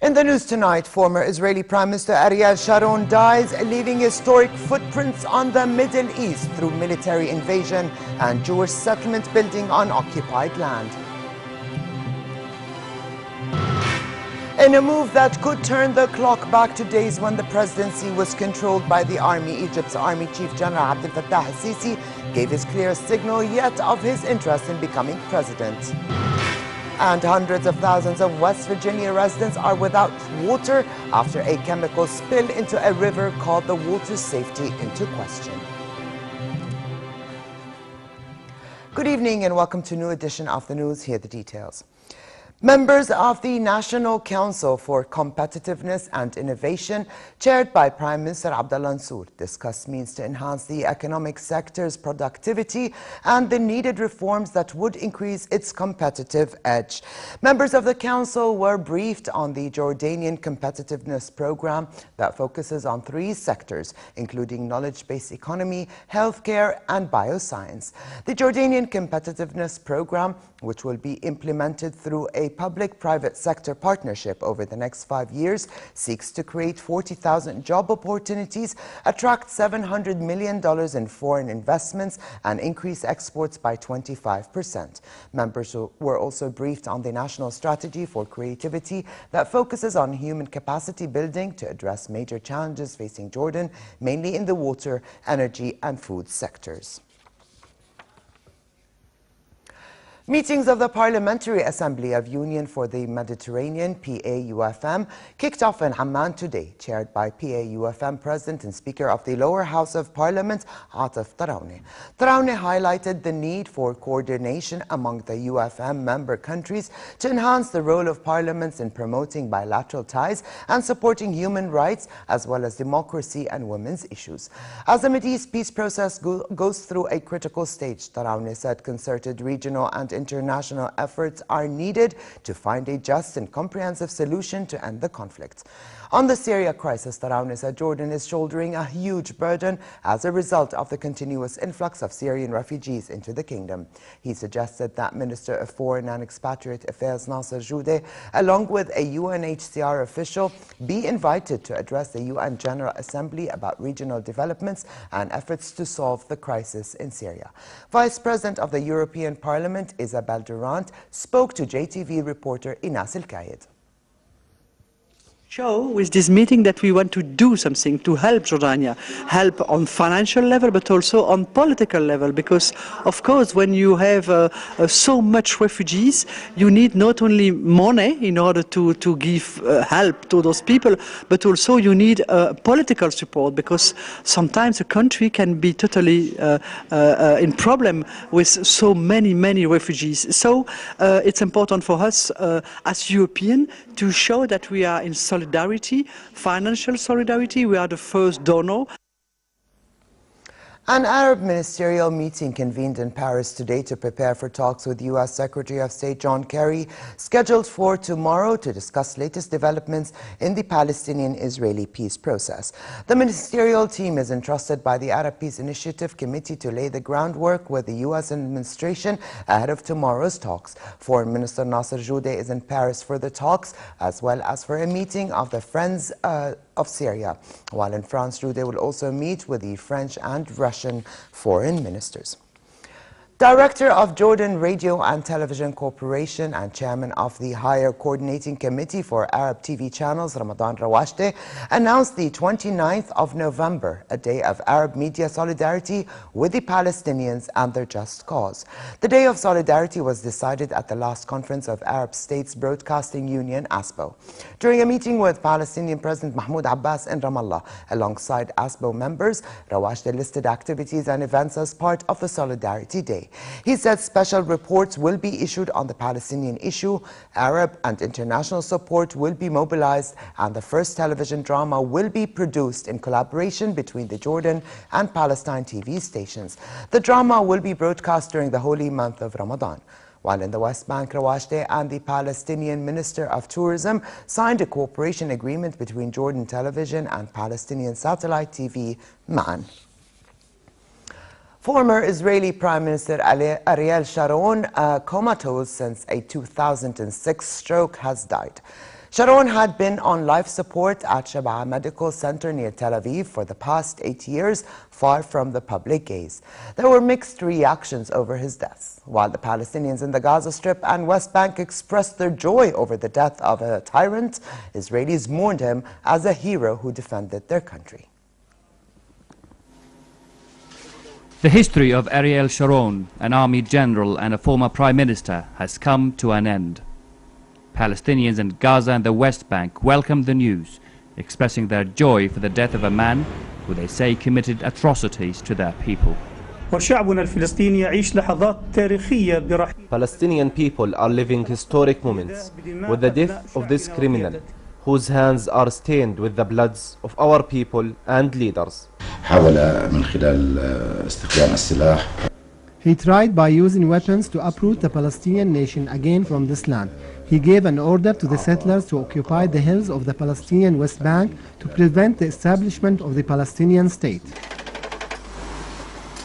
In the news tonight, former Israeli Prime Minister Ariel Sharon dies, leaving historic footprints on the Middle East through military invasion and Jewish settlement building on occupied land. In a move that could turn the clock back to days when the presidency was controlled by the army, Egypt's Army Chief General Abdel Fattah al-Sisi gave his clear signal yet of his interest in becoming president. And hundreds of thousands of West Virginia residents are without water after a chemical spill into a river called the water safety into question. Good evening and welcome to a new edition of the news. Here are the details. Members of the National Council for Competitiveness and Innovation, chaired by Prime Minister Abdullah Mansour, discussed means to enhance the economic sector's productivity and the needed reforms that would increase its competitive edge. Members of the Council were briefed on the Jordanian Competitiveness Program that focuses on 3 sectors, including knowledge-based economy, healthcare, and bioscience. The Jordanian Competitiveness Program, which will be implemented through a public-private sector partnership over the next 5 years, seeks to create 40,000 job opportunities, attract $700 million in foreign investments, and increase exports by 25%. Members were also briefed on the national strategy for creativity that focuses on human capacity building to address major challenges facing Jordan, mainly in the water, energy, and food sectors. Meetings of the Parliamentary Assembly of Union for the Mediterranean, PAUFM, kicked off in Amman today, chaired by PAUFM President and Speaker of the Lower House of Parliament, Atif Tarauni. Tarauni highlighted the need for coordination among the UFM member countries to enhance the role of parliaments in promoting bilateral ties and supporting human rights, as well as democracy and women's issues. As the Mideast peace process goes through a critical stage, Tarauni said concerted regional and international efforts are needed to find a just and comprehensive solution to end the conflict. On the Syria crisis, Tarauni said Jordan is shouldering a huge burden as a result of the continuous influx of Syrian refugees into the kingdom. He suggested that Minister of Foreign and Expatriate Affairs Nasser Joudeh, along with a UNHCR official, be invited to address the UN General Assembly about regional developments and efforts to solve the crisis in Syria. Vice President of the European Parliament, Isabel Durant, spoke to JTV reporter Inas El-Kayed. Show with this meeting that we want to do something to help Jordania, help on financial level but also on political level, because of course when you have so much refugees, you need not only money in order to give help to those people, but also you need political support, because sometimes a country can be totally in problem with so many refugees. So it's important for us as European to show that we are in solidarity, financial solidarity. We are the first donor. An Arab ministerial meeting convened in Paris today to prepare for talks with U.S. Secretary of State John Kerry, scheduled for tomorrow to discuss latest developments in the Palestinian-Israeli peace process. The ministerial team is entrusted by the Arab Peace Initiative Committee to lay the groundwork with the U.S. administration ahead of tomorrow's talks. Foreign Minister Nasser Joudeh is in Paris for the talks, as well as for a meeting of the Friends of Syria. While in France, Joudeh will also meet with the French and Russian foreign ministers. Director of Jordan Radio and Television Corporation and Chairman of the Higher Coordinating Committee for Arab TV Channels, Ramadan Rawashdeh, announced the 29th of November, a day of Arab media solidarity with the Palestinians and their just cause. The Day of Solidarity was decided at the last conference of Arab States Broadcasting Union, ASBO. During a meeting with Palestinian President Mahmoud Abbas in Ramallah, alongside ASBO members, Rawashdeh listed activities and events as part of the Solidarity Day. He said special reports will be issued on the Palestinian issue, Arab and international support will be mobilized, and the first television drama will be produced in collaboration between the Jordan and Palestine TV stations. The drama will be broadcast during the holy month of Ramadan. While in the West Bank, Rawashdeh and the Palestinian Minister of Tourism signed a cooperation agreement between Jordan Television and Palestinian Satellite TV, MAN. Former Israeli Prime Minister Ariel Sharon, comatose since a 2006 stroke, has died. Sharon had been on life support at Shaba Medical Center near Tel Aviv for the past 8 years, far from the public gaze. There were mixed reactions over his death. While the Palestinians in the Gaza Strip and West Bank expressed their joy over the death of a tyrant, Israelis mourned him as a hero who defended their country. The history of Ariel Sharon, an army general and a former prime minister, has come to an end. Palestinians in Gaza and the West Bank welcomed the news, expressing their joy for the death of a man who they say committed atrocities to their people. Palestinian people are living historic moments with the death of this criminal whose hands are stained with the bloods of our people and leaders. He tried by using weapons to uproot the Palestinian nation again from this land. He gave an order to the settlers to occupy the hills of the Palestinian West Bank to prevent the establishment of the Palestinian state.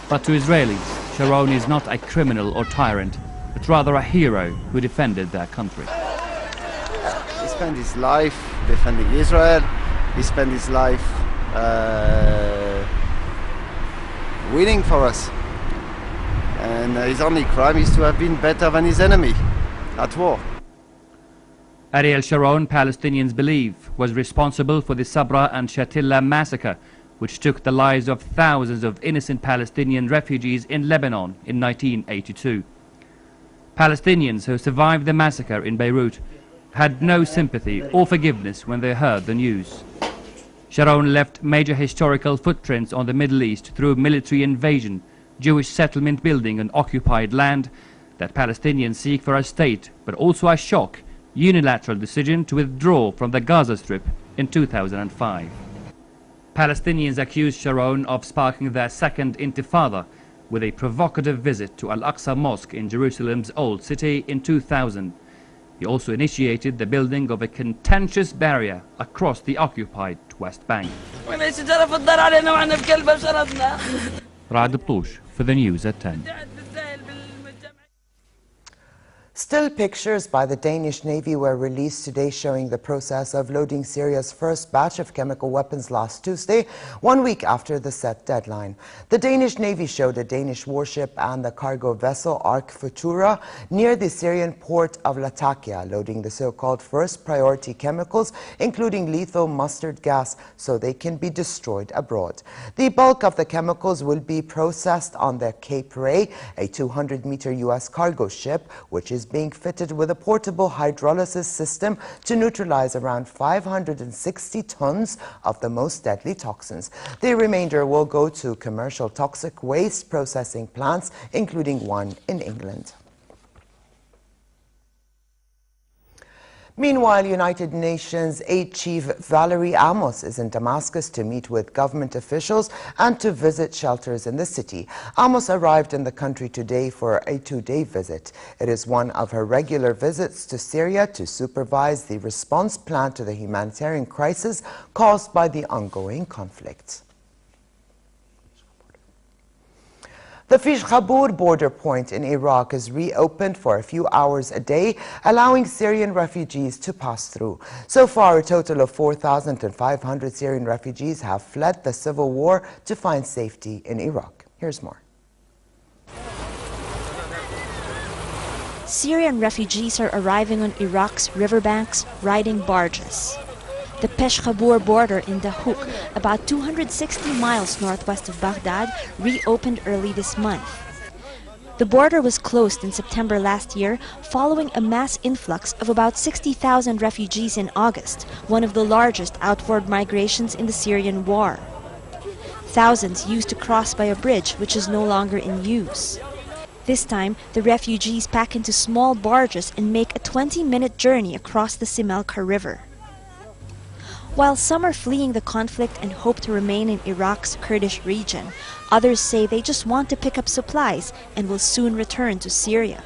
But to Israelis, Sharon is not a criminal or tyrant, but rather a hero who defended their country. He spent his life defending Israel. He spent his life winning for us. And his only crime is to have been better than his enemy at war. Ariel Sharon, Palestinians believe, was responsible for the Sabra and Shatila massacre, which took the lives of thousands of innocent Palestinian refugees in Lebanon in 1982. Palestinians who survived the massacre in Beirut had no sympathy or forgiveness when they heard the news. Sharon left major historical footprints on the Middle East through military invasion, Jewish settlement building on occupied land that Palestinians seek for a state, but also a shock, unilateral decision to withdraw from the Gaza Strip in 2005. Palestinians accused Sharon of sparking their second intifada with a provocative visit to Al-Aqsa Mosque in Jerusalem's Old City in 2000. He also initiated the building of a contentious barrier across the occupied West Bank. Raad Blouch for the news at 10. Still pictures by the Danish Navy were released today showing the process of loading Syria's first batch of chemical weapons last Tuesday, 1 week after the set deadline. The Danish Navy showed a Danish warship and the cargo vessel Ark Futura near the Syrian port of Latakia, loading the so-called first priority chemicals, including lethal mustard gas, so they can be destroyed abroad. The bulk of the chemicals will be processed on the Cape Ray, a 200-meter U.S. cargo ship, which is being fitted with a portable hydrolysis system to neutralize around 560 tons of the most deadly toxins. The remainder will go to commercial toxic waste processing plants, including one in England. Meanwhile, United Nations Aid Chief Valerie Amos is in Damascus to meet with government officials and to visit shelters in the city. Amos arrived in the country today for a 2-day visit. It is one of her regular visits to Syria to supervise the response plan to the humanitarian crisis caused by the ongoing conflict. The Fish Khabur border point in Iraq is reopened for a few hours a day, allowing Syrian refugees to pass through. So far, a total of 4,500 Syrian refugees have fled the civil war to find safety in Iraq. Here's more. Syrian refugees are arriving on Iraq's riverbanks riding barges. The Pesh Khabur border in Dahuk, about 260 miles northwest of Baghdad, reopened early this month. The border was closed in September last year following a mass influx of about 60,000 refugees in August, one of the largest outward migrations in the Syrian war. Thousands used to cross by a bridge which is no longer in use. This time, the refugees pack into small barges and make a 20-minute journey across the Simelkar River. While some are fleeing the conflict and hope to remain in Iraq's Kurdish region, others say they just want to pick up supplies and will soon return to Syria.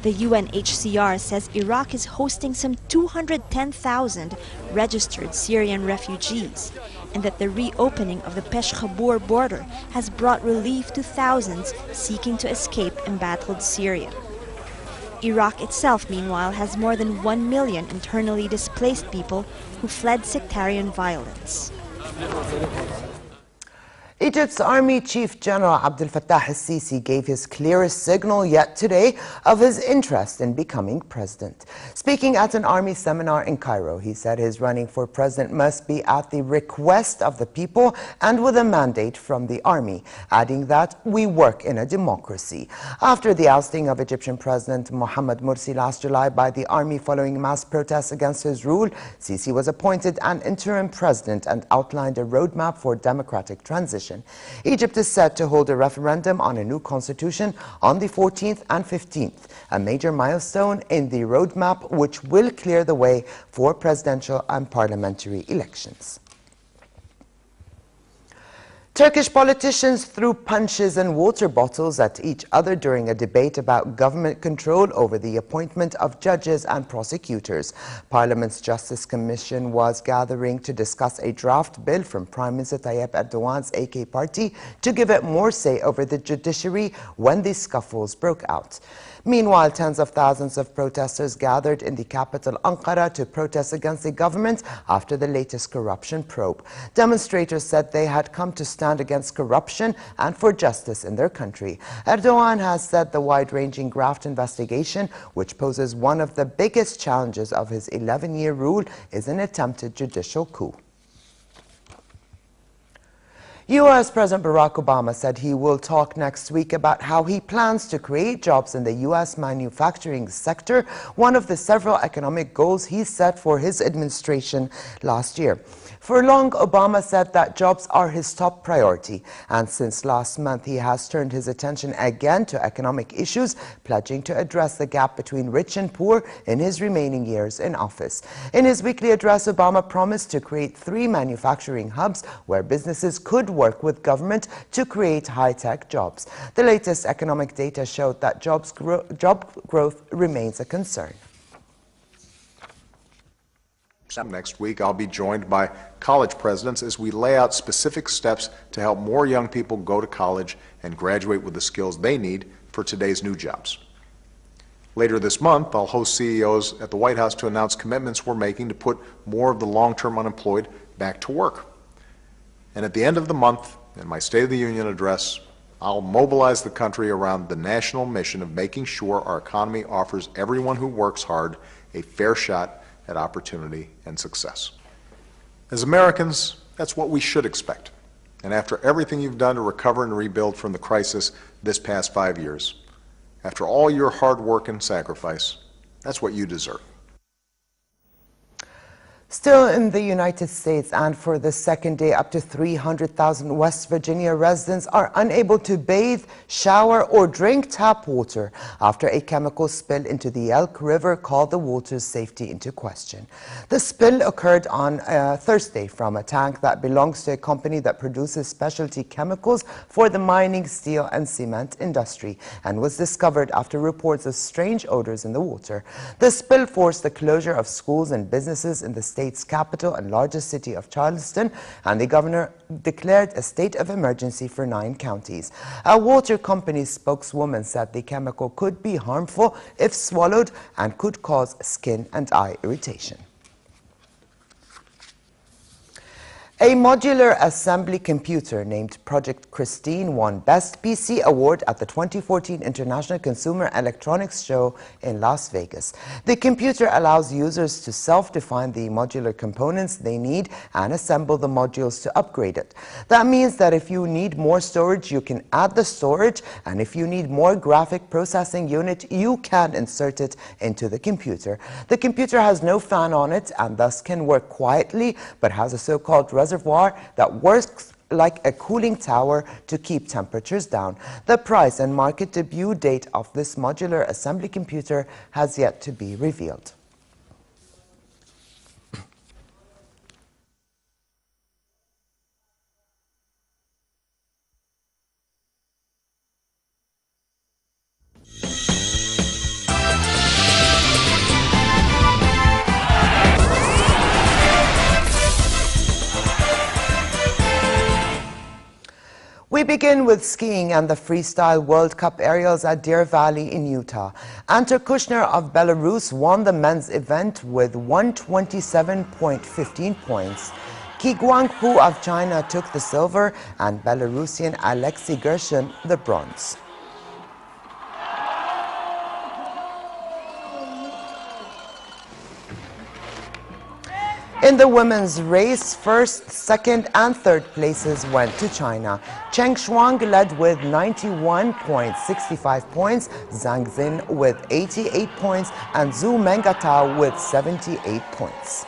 The UNHCR says Iraq is hosting some 210,000 registered Syrian refugees, and that the reopening of the Pesh Khabur border has brought relief to thousands seeking to escape embattled Syria. Iraq itself, meanwhile, has more than 1 million internally displaced people who fled sectarian violence. Egypt's Army Chief General Abdel Fattah al-Sisi gave his clearest signal yet today of his interest in becoming president. Speaking at an army seminar in Cairo, he said his running for president must be at the request of the people and with a mandate from the army, adding that we work in a democracy. After the ousting of Egyptian President Mohamed Morsi last July by the army following mass protests against his rule, Sisi was appointed an interim president and outlined a roadmap for democratic transition. Egypt is set to hold a referendum on a new constitution on the 14th and 15th, a major milestone in the roadmap which will clear the way for presidential and parliamentary elections. Turkish politicians threw punches and water bottles at each other during a debate about government control over the appointment of judges and prosecutors. Parliament's Justice Commission was gathering to discuss a draft bill from Prime Minister Tayyip Erdogan's AK party to give it more say over the judiciary when the scuffles broke out. Meanwhile, tens of thousands of protesters gathered in the capital Ankara to protest against the government after the latest corruption probe. Demonstrators said they had come to stand against corruption and for justice in their country. Erdogan has said the wide-ranging graft investigation, which poses one of the biggest challenges of his 11-year rule, is an attempted judicial coup. U.S. President Barack Obama said he will talk next week about how he plans to create jobs in the U.S. manufacturing sector, one of the several economic goals he set for his administration last year. For long, Obama said that jobs are his top priority, and since last month he has turned his attention again to economic issues, pledging to address the gap between rich and poor in his remaining years in office. In his weekly address, Obama promised to create 3 manufacturing hubs where businesses could work with government to create high-tech jobs. The latest economic data showed that job growth remains a concern. Next week, I'll be joined by college presidents as we lay out specific steps to help more young people go to college and graduate with the skills they need for today's new jobs. Later this month, I'll host CEOs at the White House to announce commitments we're making to put more of the long-term unemployed back to work. And at the end of the month, in my State of the Union address, I'll mobilize the country around the national mission of making sure our economy offers everyone who works hard a fair shot at opportunity and success. As Americans, that's what we should expect. And after everything you've done to recover and rebuild from the crisis this past 5 years, after all your hard work and sacrifice, that's what you deserve. Still in the United States, and for the second day, up to 300,000 West Virginia residents are unable to bathe, shower, or drink tap water after a chemical spill into the Elk River called the water's safety into question. The spill occurred on Thursday from a tank that belongs to a company that produces specialty chemicals for the mining, steel, and cement industry, and was discovered after reports of strange odors in the water. The spill forced the closure of schools and businesses in the state's capital and largest city of Charleston, and the governor declared a state of emergency for 9 counties. A water company spokeswoman said the chemical could be harmful if swallowed and could cause skin and eye irritation. A modular assembly computer named Project Christine won Best PC Award at the 2014 International Consumer Electronics Show in Las Vegas. The computer allows users to self-define the modular components they need and assemble the modules to upgrade it. That means that if you need more storage, you can add the storage, and if you need more graphic processing unit, you can insert it into the computer. The computer has no fan on it and thus can work quietly, but has a so-called reservoir that works like a cooling tower to keep temperatures down. The price and market debut date of this modular assembly computer has yet to be revealed. We begin with skiing and the Freestyle World Cup aerials at Deer Valley in Utah. Anton Kushner of Belarus won the men's event with 127.15 points. Ki Guanghu of China took the silver and Belarusian Alexei Gershon the bronze. In the women's race, first, second, and third places went to China. Cheng Shuang led with 91.65 points, Zhang Xin with 88 points, and Zhu Mengatao with 78 points.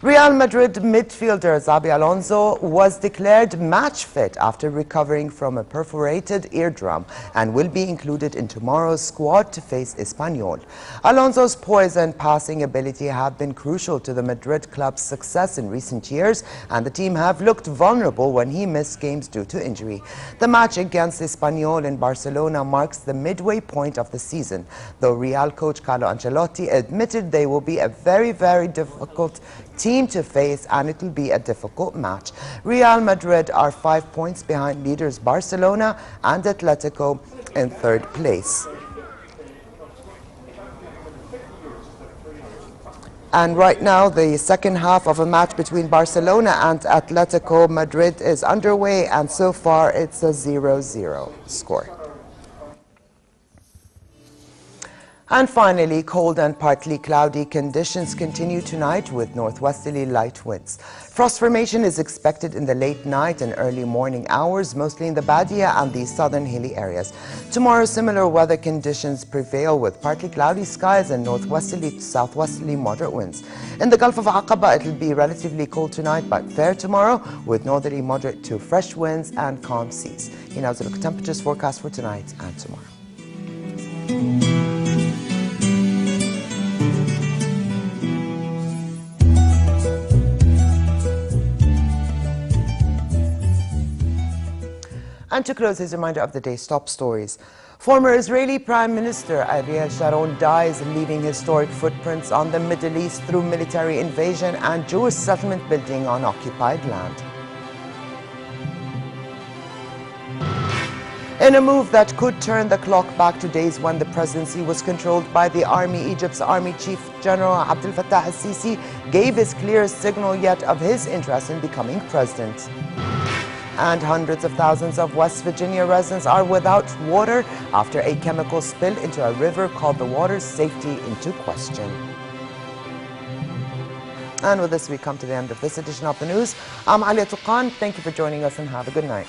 Real Madrid midfielder Xabi Alonso was declared match fit after recovering from a perforated eardrum and will be included in tomorrow's squad to face Espanyol. Alonso's poise and passing ability have been crucial to the Madrid club's success in recent years, and the team have looked vulnerable when he missed games due to injury. The match against Espanyol in Barcelona marks the midway point of the season, though Real coach Carlo Ancelotti admitted they will be a very, very difficult team to face and it will be a difficult match. Real Madrid are 5 points behind leaders Barcelona and Atletico in third place. And right now the second half of a match between Barcelona and Atletico Madrid is underway, and so far it's a 0-0 score. And finally, cold and partly cloudy conditions continue tonight with northwesterly light winds. Frost formation is expected in the late night and early morning hours, mostly in the Badia and the southern hilly areas. Tomorrow, similar weather conditions prevail with partly cloudy skies and northwesterly to southwesterly moderate winds. In the Gulf of Aqaba, it will be relatively cold tonight but fair tomorrow with northerly moderate to fresh winds and calm seas. Here now is a look at temperatures forecast for tonight and tomorrow. And to close, his reminder of the day's top stories. Former Israeli Prime Minister Ariel Sharon dies, leaving historic footprints on the Middle East through military invasion and Jewish settlement building on occupied land. In a move that could turn the clock back to days when the presidency was controlled by the army, Egypt's Army Chief General Abdel Fattah al-Sisi gave his clearest signal yet of his interest in becoming president. And hundreds of thousands of West Virginia residents are without water after a chemical spill into a river called the water's safety into question. And with this, we come to the end of this edition of the news. I'm Alia Tuqan. Thank you for joining us and have a good night.